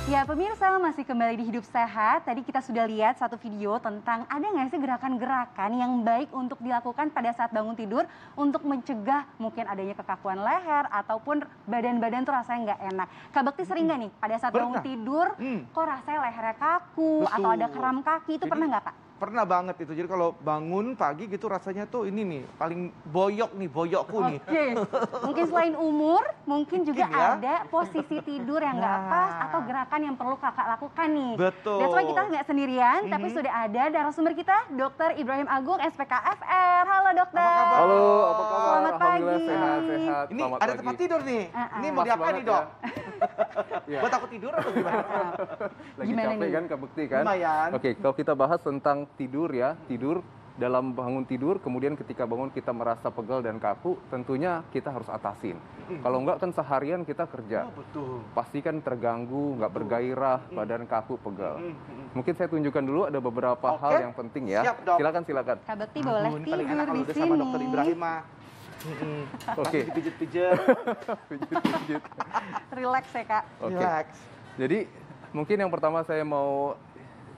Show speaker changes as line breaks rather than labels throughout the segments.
Ya pemirsa, masih kembali di Hidup Sehat. Tadi kita sudah lihat satu video tentang ada nggak sih gerakan-gerakan yang baik untuk dilakukan pada saat bangun tidur untuk mencegah mungkin adanya kekakuan leher ataupun badan-badan tuh rasanya nggak enak. Kak Bekti sering nggak nih pada saat bangun tidur kok rasanya lehernya kaku atau ada kram kaki, itu pernah nggak Kak?
Pernah banget itu. Jadi kalau bangun pagi gitu rasanya tuh ini nih paling boyokku nih.
Oke. Mungkin selain umur, mungkin juga ada posisi tidur yang nggak pas atau gerakan yang perlu Kakak lakukan nih.
Betul.
That's why kita nggak sendirian, tapi sudah ada narasumber kita, Dr. Ibrahim Agung, SPK-FR. Halo dokter.
Halo, apa kabar?
Selamat pagi.
Sehat.
Ini
Selamat
ada
pagi.
tempat tidur nih. Ini mau diapain nih dok? Buat aku tidur atau gimana?
Lagi
Gimana
capek
nih?
kan Kak Bekti kan?
Lumayan.
Oke, kalau kita bahas tentang tidur ya, tidur dalam bangun tidur, kemudian ketika bangun kita merasa pegal dan kaku, tentunya kita harus atasin. Kalau enggak kan seharian kita kerja,
Oh, betul.
pasti kan terganggu, nggak bergairah, badan kaku, pegal. Mungkin saya tunjukkan dulu ada beberapa hal yang penting ya.
Siap, Dok.
Silakan.
Kak Bekti boleh
Ini paling enak
tidur
kalau
di
udah
sini.
sama dokter Ibrahim mah.
Oke.
Pijet-pijet.
Relax ya Kak.
Oke.
Relax.
Jadi mungkin yang pertama saya mau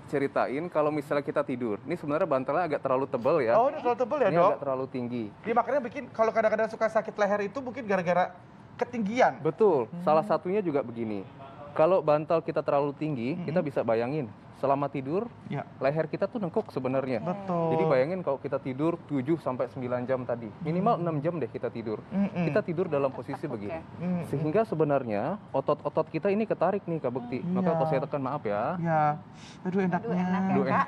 ceritain kalau misalnya kita tidur. Ini sebenarnya bantalnya agak terlalu tebal ya.
Oh, ini terlalu tebal ya
Ini
dok?
agak terlalu tinggi.
Dia makanya bikin kalau kadang-kadang suka sakit leher itu mungkin gara-gara ketinggian.
Betul. Salah satunya juga begini. Kalau bantal kita terlalu tinggi, kita bisa bayangin selama tidur
Ya.
leher kita tuh nengkuk sebenarnya.
Betul.
Jadi bayangin kalau kita tidur 7 sampai 9 jam tadi. Minimal 6 jam deh kita tidur. Kita tidur dalam posisi begini. Sehingga sebenarnya otot-otot kita ini ketarik nih Kak Bekti. Maka kalau saya tekan maaf ya.
Ya. Aduh enaknya.
Aduh enak ya
Aduh,
Kak.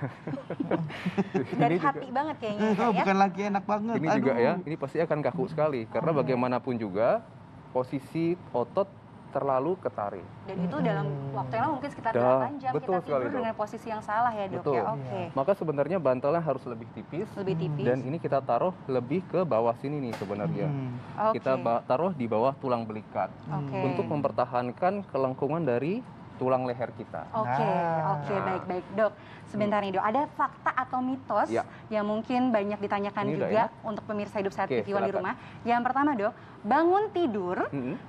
Dari hati banget kayaknya Kak ya.
Bukan lagi enak banget.
Ini juga ya, ini pasti akan kaku sekali. Karena bagaimanapun juga posisi otot terlalu ketarik.
Dan itu dalam waktu yang lama mungkin sekitar 8 jam
betul
kita
sekali,
tidur
Dok.
dengan posisi yang salah ya dok
Betul.
ya. Oke.
Maka sebenarnya bantalnya harus lebih tipis.
Lebih tipis.
Dan ini kita taruh lebih ke bawah sini nih sebenarnya.
Oke.
Kita taruh di bawah tulang belikat.
Oke.
Untuk mempertahankan kelengkungan dari tulang leher kita.
Oke, oke, baik dok. Sebentar nih dok, ada fakta atau mitos
Ya.
yang mungkin banyak ditanyakan
Ini udah
juga
enak.
untuk pemirsa Hidup Sehat
Oke,
TV One di
silakan.
rumah. Yang pertama dok, bangun tidur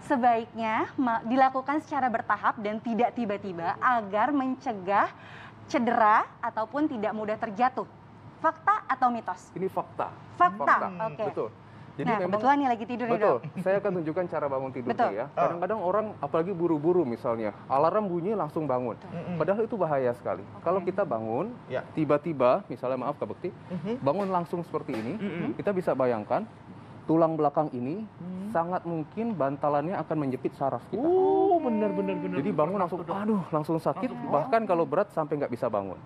sebaiknya dilakukan secara bertahap dan tidak tiba-tiba agar mencegah cedera ataupun tidak mudah terjatuh. Fakta atau mitos?
Ini fakta.
Fakta, oke.
Betul. Jadi
Nah,
memang
kebetulan nih lagi tidur nih
betul.
dok.
Saya akan tunjukkan cara bangun tidur
Betul.
ya. Kadang-kadang orang apalagi buru-buru misalnya, alarm bunyi langsung bangun. Padahal itu bahaya sekali. Kalau kita bangun,
Ya.
tiba-tiba, misalnya maaf Kak Bekti, bangun langsung seperti ini, kita bisa bayangkan tulang belakang ini sangat mungkin bantalannya akan menjepit saraf kita.
Oh, benar.
Jadi bangun langsung, aduh, langsung sakit. Bahkan kalau berat sampai nggak bisa bangun.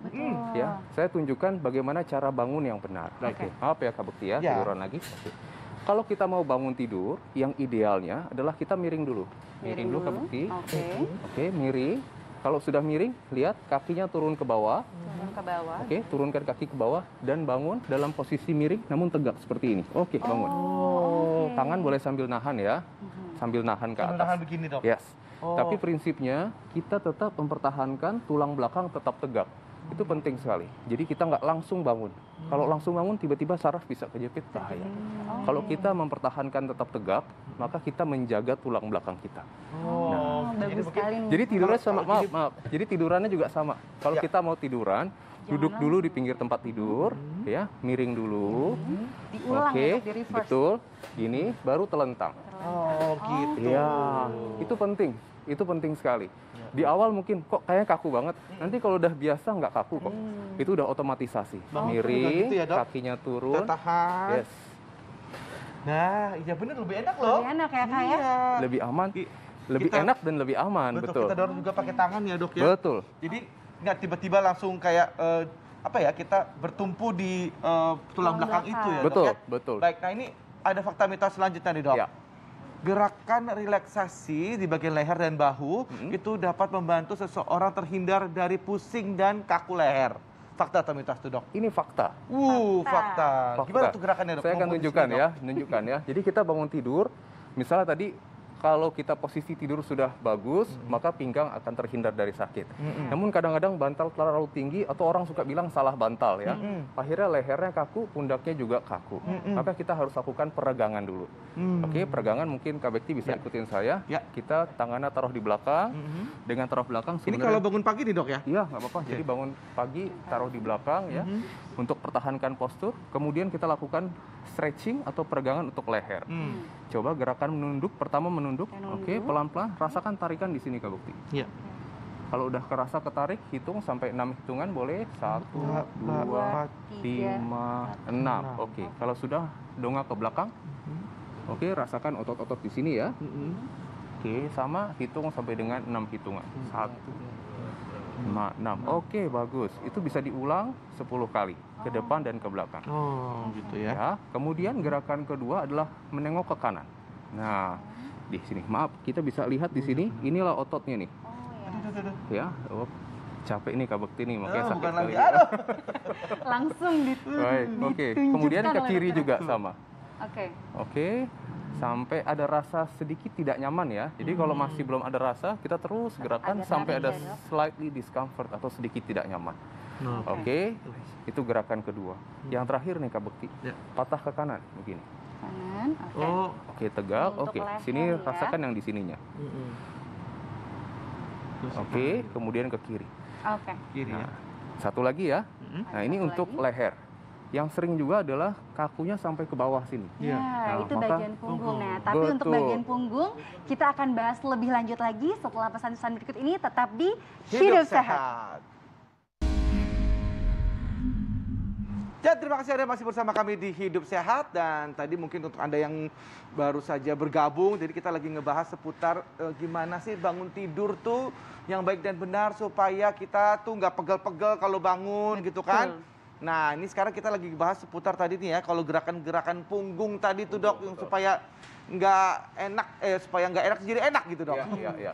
Ya, saya tunjukkan bagaimana cara bangun yang benar.
Oke.
Maaf ya Kak Bekti ya,
Ya.
tiduran lagi. Oke. Kalau kita mau bangun tidur, yang idealnya adalah kita miring dulu. Miring dulu Kak Bekti.
Oke.
Oke, miring. Kalau sudah miring, lihat kakinya turun ke bawah.
Turun ke bawah.
Oke, turunkan kaki ke bawah dan bangun dalam posisi miring namun tegak seperti ini. Oke, bangun.
oke.
Tangan boleh sambil nahan ya. Sambil nahan ke atas.
Tahan begini dok.
Yes. Tapi prinsipnya kita tetap mempertahankan tulang belakang tetap tegak. Itu penting sekali. Jadi kita nggak langsung bangun. Kalau langsung bangun tiba-tiba saraf bisa kejepit, bahaya. Kalau kita mempertahankan tetap tegak, maka kita menjaga tulang belakang kita.
Oh, bagus sekali nih.
Jadi tidurnya sama, maaf. Jadi tidurannya juga sama. Kalau
Ya.
kita mau tiduran, duduk dulu di pinggir tempat tidur, ya, miring dulu.
Diulang
Oke,
ya, Dok, di reverse.
betul. Gini, baru telentang.
Oh, gitu.
Iya, itu penting. Itu penting sekali. Di awal mungkin kok kayaknya kaku banget. Nanti kalau udah biasa nggak kaku kok. Itu udah otomatisasi.
Bangun
Miring,
gitu ya, Dok?
kakinya turun.
Kita tahan.
Yes.
Nah, iya bener lebih enak loh.
Lebih enak ya kak ya.
Iya.
Lebih aman, lebih
Kita-
enak dan lebih aman, betul.
Kita dorong juga pakai tangan ya dok ya.
Betul.
Jadi nggak tiba-tiba langsung kayak apa ya, kita bertumpu di tulang belakang itu ya
Betul,
dok ya.
betul.
Baik, nah ini ada fakta mitos selanjutnya nih dok.
Ya.
Gerakan relaksasi di bagian leher dan bahu itu dapat membantu seseorang terhindar dari pusing dan kaku leher. Fakta atau mitos tuh dok?
Ini fakta.
Fakta. Gimana tuh gerakannya dok?
Saya akan
Ngomong di
tunjukkan
sini,
ya,
Dok.
tunjukkan ya. Jadi kita bangun tidur, misalnya tadi kalau kita posisi tidur sudah bagus, maka pinggang akan terhindar dari sakit. Namun kadang-kadang bantal terlalu tinggi atau orang suka bilang salah bantal ya. Akhirnya lehernya kaku, pundaknya juga kaku. Maka kita harus lakukan peregangan dulu. Oke, peregangan mungkin Kak Bekti bisa ikutin saya. Kita tangannya taruh di belakang. Dengan taruh belakang
Ini kalau bangun pagi nih, Dok ya?
Iya, nggak apa-apa. Jadi bangun pagi taruh di belakang ya. Untuk pertahankan postur. Kemudian kita lakukan stretching atau peregangan untuk leher. Coba gerakan menunduk, pertama menunduk. Oke, pelan-pelan rasakan tarikan di sini Kak Bekti.
Iya.
Kalau udah kerasa ketarik, hitung sampai 6 hitungan boleh. 1, 2, 5, 6. Oke, kalau sudah dongak ke belakang. Oke, rasakan otot-otot di sini ya. Oke, sama hitung sampai dengan 6 hitungan. 1, 5, 6. Oke, bagus. Itu bisa diulang 10 kali ke depan dan ke belakang.
Oh, gitu ya.
Ya, kemudian gerakan kedua adalah menengok ke kanan. Nah, di sini. Maaf, kita bisa lihat di sini. Inilah ototnya nih. Ya, capek nih Kak Bekti nih, makanya sakit
bukan
kali.
lagi. Aduh.
Langsung
Baik, oke. Kemudian ke kiri juga sama.
Oke.
Oke, sampai ada rasa sedikit tidak nyaman ya. Jadi kalau masih belum ada rasa, kita terus gerakan
Agak
sampai
tarik
ada
ya, Dok.
slightly discomfort atau sedikit tidak nyaman.
Oke.
Oke, itu gerakan kedua. Yang terakhir nih Kak Bekti,
Ya.
patah ke kanan begini.
Kanan. Oke.
Oh,
Oke, tegak.
Untuk
Oke,
leher
sini
ya.
rasakan yang di sininya.
Terus
Oke, kemudian ke kiri.
Oke.
kiri ya.
Nah, satu lagi ya. Nah, ini
Satu
untuk
lagi.
leher. Yang sering juga adalah kakunya sampai ke bawah sini.
Ya,
Nah,
itu
maka-
bagian punggung. Nah, tapi untuk
Betul.
bagian punggung kita akan bahas lebih lanjut lagi setelah pesan-pesan berikut ini. Tetap di Hidup Sehat.
Ya, terima kasih Anda masih bersama kami di Hidup Sehat. Dan tadi mungkin untuk Anda yang baru saja bergabung, jadi kita lagi ngebahas seputar gimana sih bangun tidur tuh yang baik dan benar supaya kita tuh nggak pegel-pegel kalau bangun gitu kan. Nah, ini sekarang kita lagi bahas seputar tadi nih ya, kalau gerakan-gerakan punggung tadi tuh Dok, yang supaya nggak enak, supaya nggak enak jadi enak gitu Dok.
Iya, iya.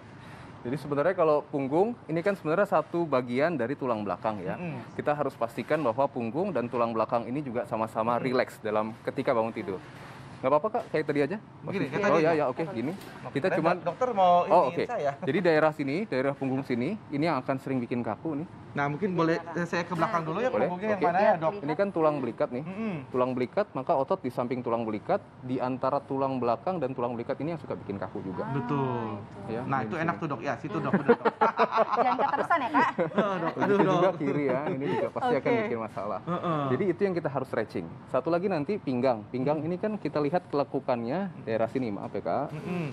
Jadi sebenarnya kalau punggung, ini kan sebenarnya satu bagian dari tulang belakang ya. Kita harus pastikan bahwa punggung dan tulang belakang ini juga sama-sama rileks dalam ketika bangun tidur. Nggak apa-apa Kak, kayak tadi aja.
Begini, kayak
Oh
tadi
ya,
aja.
ya oke, gini. Kita
Dan
cuman
dokter mau
Oh,
iniin
oke.
saya.
Jadi daerah sini, daerah punggung sini, ini yang akan sering bikin kaku nih.
Nah, mungkin boleh saya ke belakang dulu ya,
Boleh?
punggungnya yang
Oke.
mana ya Dok?
Ini kan tulang belikat nih.
Mm-mm.
Tulang belikat, maka otot di samping tulang belikat, di antara tulang belakang dan tulang belikat ini yang suka bikin kaku juga.
Betul.
Ya,
Nah,
ini
itu
di
enak
sini.
tuh Dok. Ya, situ Dok. Bener, Dok.
Jangan keterusan ya, Kak.
Begitu juga kiri ya, ini juga pasti akan
Oke.
bikin masalah.
Heeh.
Jadi itu yang kita harus stretching. Satu lagi nanti pinggang. Pinggang ini kan kita lihat kelekukannya daerah sini, maaf ya Kak.
Mm-mm.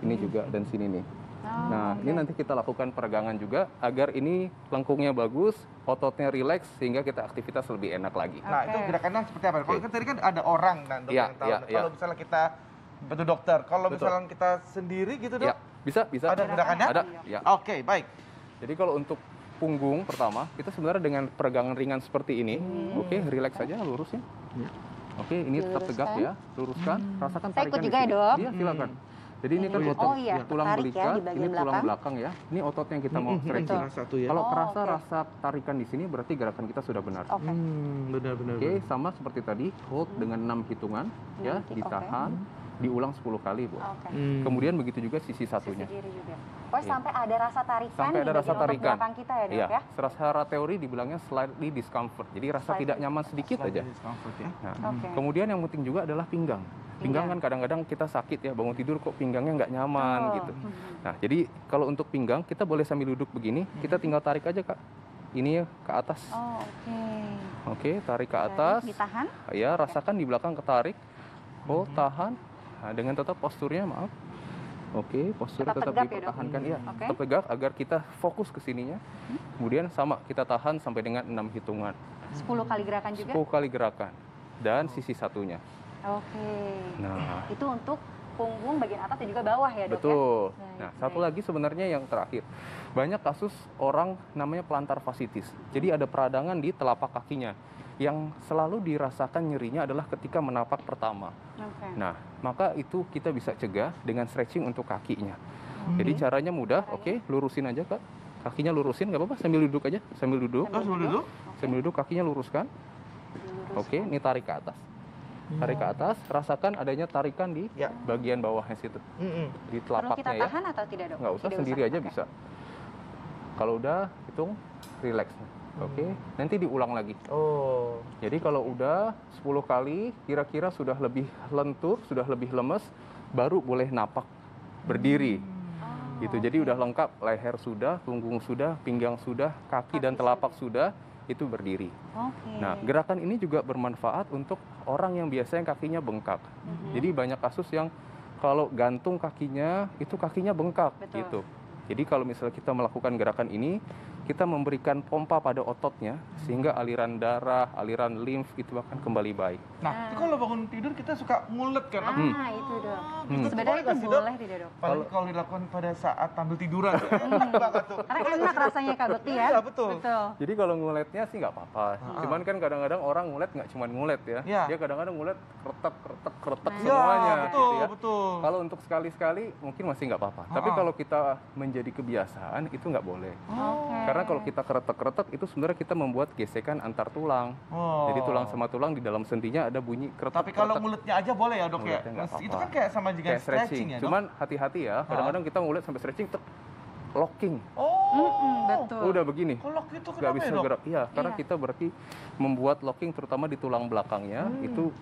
Ini juga dan sini nih.
Oh,
Nah, ini nanti kita lakukan peregangan juga agar ini lengkungnya bagus, ototnya rileks sehingga kita aktivitas lebih enak lagi.
Nah, itu
Oke.
gerakannya seperti apa? Kalau
Oke.
kan tadi kan ada orang kan Dok
Iya,
yang tahu.
iya,
Kalau
iya.
misalnya kita betul dokter, kalau
Betul.
misalnya kita sendiri gitu Dok,
Ya, bisa.
ada gerakannya?
Ada, ya.
Oke, baik.
Jadi kalau untuk punggung pertama, kita sebenarnya dengan peregangan ringan seperti ini, oke, rileks saja, lurus ya. Oke, ini tetap tegak ya, luruskan, rasakan
Saya ikut
tarikan di
juga ya,
sini.
Dok.
Iya, silakan. Jadi ini kan
Ini.
otot
Oh iya,
tulang
tarik ya
belikat,
di bagian
ini tulang
belakang.
belakang ya. Ini otot yang kita mau
Mm-mm,
stretching.
salah satu ya.
Kalau
Oh,
kerasa
oke.
rasa tarikan di sini berarti gerakan kita sudah benar.
Oke.
Benar-benar.
Oke, sama seperti tadi, hold dengan 6 hitungan ya,
Oke.
ditahan, diulang 10 kali, Bu.
Oke.
Kemudian begitu juga sisi
Sisi
satunya.
kiri juga. Oh,
Iya.
sampai ada rasa tarikan
Sampai
di
ada rasa
bagian otot
tarikan.
belakang kita ya, Dok
Iya,
ya?
secara teori dibilangnya slightly discomfort. Jadi rasa
Slightly
tidak nyaman sedikit aja.
Ya.
Nah,
Oke.
kemudian yang penting juga adalah pinggang. Pinggang kan kadang-kadang kita sakit ya, bangun tidur kok pinggangnya nggak nyaman
Oh.
gitu. Nah, jadi kalau untuk pinggang kita boleh sambil duduk begini, kita tinggal tarik aja Kak. Ini ke atas.
Oh, oke.
Oke, tarik ke
Jadi,
atas.
ditahan.
Ya, rasakan di belakang ketarik. Oh, tahan. Nah, dengan tetap posturnya, maaf. Oke, postur
Tetap
tetap
tegak ya, Dok?
dipertahankan ya.
Oke.
Tetap tegak agar kita fokus ke sininya. Kemudian sama, kita tahan sampai dengan 6 hitungan.
10 kali gerakan juga.
10 kali gerakan. Dan sisi satunya.
Oke.
Nah,
Itu untuk punggung bagian atas dan juga bawah ya, Dok ya?
betul.
Baik,
Nah, satu
baik.
lagi sebenarnya yang terakhir. Banyak kasus orang namanya plantar fasciitis. Jadi ada peradangan di telapak kakinya. Yang selalu dirasakan nyerinya adalah ketika menapak pertama.
Oke.
Nah, maka itu kita bisa cegah dengan stretching untuk kakinya. Jadi caranya mudah, oke, lurusin aja Kak. Kakinya lurusin, nggak apa-apa, sambil duduk aja, sambil duduk.
Oh, sebelum dulu?
Sambil duduk, kakinya luruskan.
Diluruskan.
Oke, ini tarik ke atas. tarik ke atas, rasakan adanya tarikan di
Ya.
bagian bawahnya situ, di
Perlu kita
telapaknya ya.
tahan atau tidak, Dok?
Nggak usah,
Tidak
sendiri aja
Oke.
bisa. Kalau udah, hitung relax. Oke, nanti diulang lagi.
Oh.
Jadi kalau udah 10 kali, kira-kira sudah lebih lentur, sudah lebih lemes, baru boleh napak berdiri.
Oh,
Gitu. Jadi udah lengkap, leher sudah, punggung sudah, pinggang sudah, kaki dan telapak sudah, itu berdiri.
Oke.
Nah, gerakan ini juga bermanfaat untuk orang yang biasanya kakinya bengkak. Jadi banyak kasus yang kalau gantung kakinya, itu kakinya bengkak
Betul.
gitu. Jadi kalau misalnya kita melakukan gerakan ini, kita memberikan pompa pada ototnya sehingga aliran darah, aliran limf itu akan kembali baik.
Nah, itu kalau bangun tidur kita suka ngulet kan?
Itu, Dok.
Itu
Sebenarnya
boleh
itu
nggak sih, Dok?
boleh tidak, Dok?
Apalagi kalau dilakukan pada saat sambil tiduran. Enak banget tuh.
Karena enak rasanya Kak Bekti ya.
Iya, betul.
Jadi kalau nguletnya sih nggak apa-apa. Cuman kan kadang-kadang orang ngulet nggak cuma ngulet ya.
Iya.
Dia kadang-kadang ngulet kretek
Nah,
semuanya
betul,
gitu ya.
betul.
Kalau untuk sekali-sekali mungkin masih nggak apa-apa. Tapi kalau kita menjadi kebiasaan itu nggak boleh.
Oke.
Karena kalau kita kretek-kretek itu sebenarnya kita membuat gesekan antar tulang.
Oh.
Jadi tulang sama tulang di dalam sendinya ada bunyi kretek.
Tapi kalau mulutnya aja boleh ya, Dok ya?
Mulutnya nggak
Itu
apa-apa.
kan kayak sama juga
kayak stretching.
ya, Dok?
Cuman hati-hati ya. Kadang-kadang kita ngulet sampai stretching locking.
Oh.
Betul.
Udah begini.
Kalau itu
Nggak
kenapa
bisa
ya, Dok?
gerak. Iya, karena
Iya.
kita berarti membuat locking terutama di tulang belakangnya itu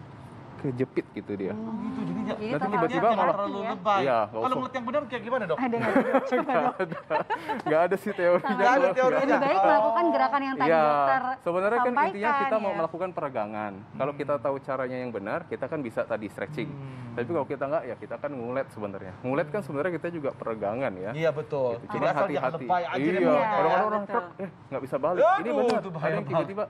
kejepit gitu dia.
Oh, gitu. Jadi
Jadi
Nanti
total
tiba-tiba
jangan
malah-
terlalu
ya.
lebay.
Iya, nggak
Kalau
usah.
ngulet yang benar kayak gimana, Dok?
Ada nggak, Dok? Coba, Dok.
Nggak ada sih teorinya.
Nggak ada
kalau
teorinya.
Lebih baik melakukan gerakan yang tadi
Iya,
dokter
sebenarnya kan
sampaikan,
intinya kita mau
ya.
melakukan peregangan. Kalau kita tahu caranya yang benar, kita kan bisa tadi stretching. Tapi kalau kita nggak, ya kita kan ngulet sebenarnya. Ngulet kan sebenarnya kita juga peregangan ya.
Iya, betul.
Gitu.
Jadi
Cuma
asal jangan
hati-hati.
lebay aja deh
Iya,
pokoknya.
kadang-kadang orang
Betul.
truk, nggak bisa balik. Ini
Aduh,
benar,
itu
ada
bahaya
yang tiba-tiba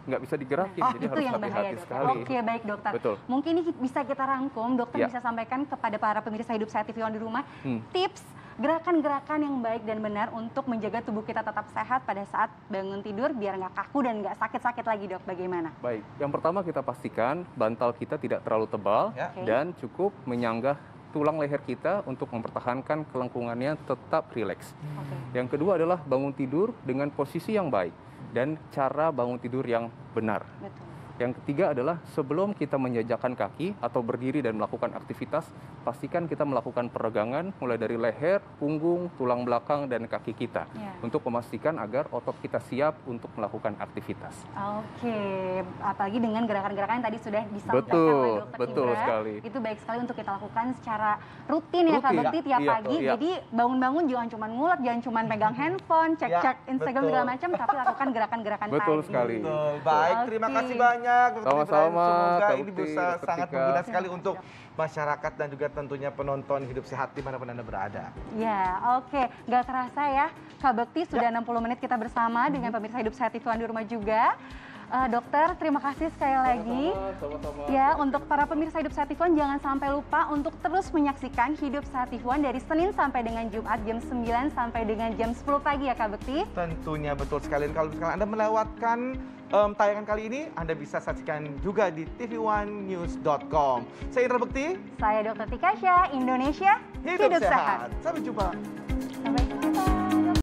nggak bisa digerakin, jadi
Itu
harus
yang bahaya,
hati-hati
Dok.
sekali.
Oke, baik, dokter.
Betul.
Mungkin ini bisa kita rangkum, dokter
Ya.
bisa sampaikan kepada para pemirsa Hidup Sehat TV One di rumah
Hmm.
tips gerakan-gerakan yang baik dan benar untuk menjaga tubuh kita tetap sehat pada saat bangun tidur biar nggak kaku dan nggak sakit-sakit lagi, Dok. Bagaimana?
Baik, yang pertama kita pastikan bantal kita tidak terlalu tebal
Ya.
Oke.
dan cukup menyanggah tulang leher kita untuk mempertahankan kelengkungannya tetap rileks.
Oke.
Yang kedua adalah bangun tidur dengan posisi yang baik dan cara bangun tidur yang benar.
Betul.
Yang ketiga adalah sebelum kita menjajakan kaki atau berdiri dan melakukan aktivitas, pastikan kita melakukan peregangan mulai dari leher, punggung, tulang belakang, dan kaki kita
Ya.
untuk memastikan agar otot kita siap untuk melakukan aktivitas.
Oke, apalagi dengan gerakan-gerakan yang tadi sudah disampaikan
Betul,
oleh Dokter
betul
Indra,
sekali.
itu baik sekali untuk kita lakukan secara rutin ya Kak
Rutin,
Bekti tiap
iya,
pagi.
iya.
Jadi bangun-bangun jangan cuma ngulet, jangan cuma pegang handphone, cek-cek
Ya,
Instagram
betul.
segala macam, tapi lakukan gerakan-gerakan
Betul
tadi.
sekali.
Betul. Baik, terima
Oke.
kasih banyak. Dr.
Sama-sama,
Ibrahim. Semoga
Kak
ini
Bekti,
bisa
Dr.
sangat
Tika.
berguna sekali untuk masyarakat dan juga tentunya penonton Hidup Sehat dimanapun Anda berada.
Ya, oke. Gak terasa ya, Kak Bekti sudah 60 menit kita bersama dengan pemirsa Hidup Sehat TV One di rumah juga. Dokter, terima kasih sekali lagi.
Sama-sama.
Ya, untuk para pemirsa Hidup Sehat TV One, jangan sampai lupa untuk terus menyaksikan Hidup Sehat TV One dari Senin sampai dengan Jumat jam 9 sampai dengan jam 10 pagi ya Kak Bekti.
Tentunya betul sekali. Dan kalau misalkan Anda melewatkan tayangan kali ini, Anda bisa saksikan juga di tv1news.com. Saya Indra Bekti,
Saya Dr. Tikasha, Indonesia
Hidup Sehat. Sampai jumpa.
Sampai jumpa.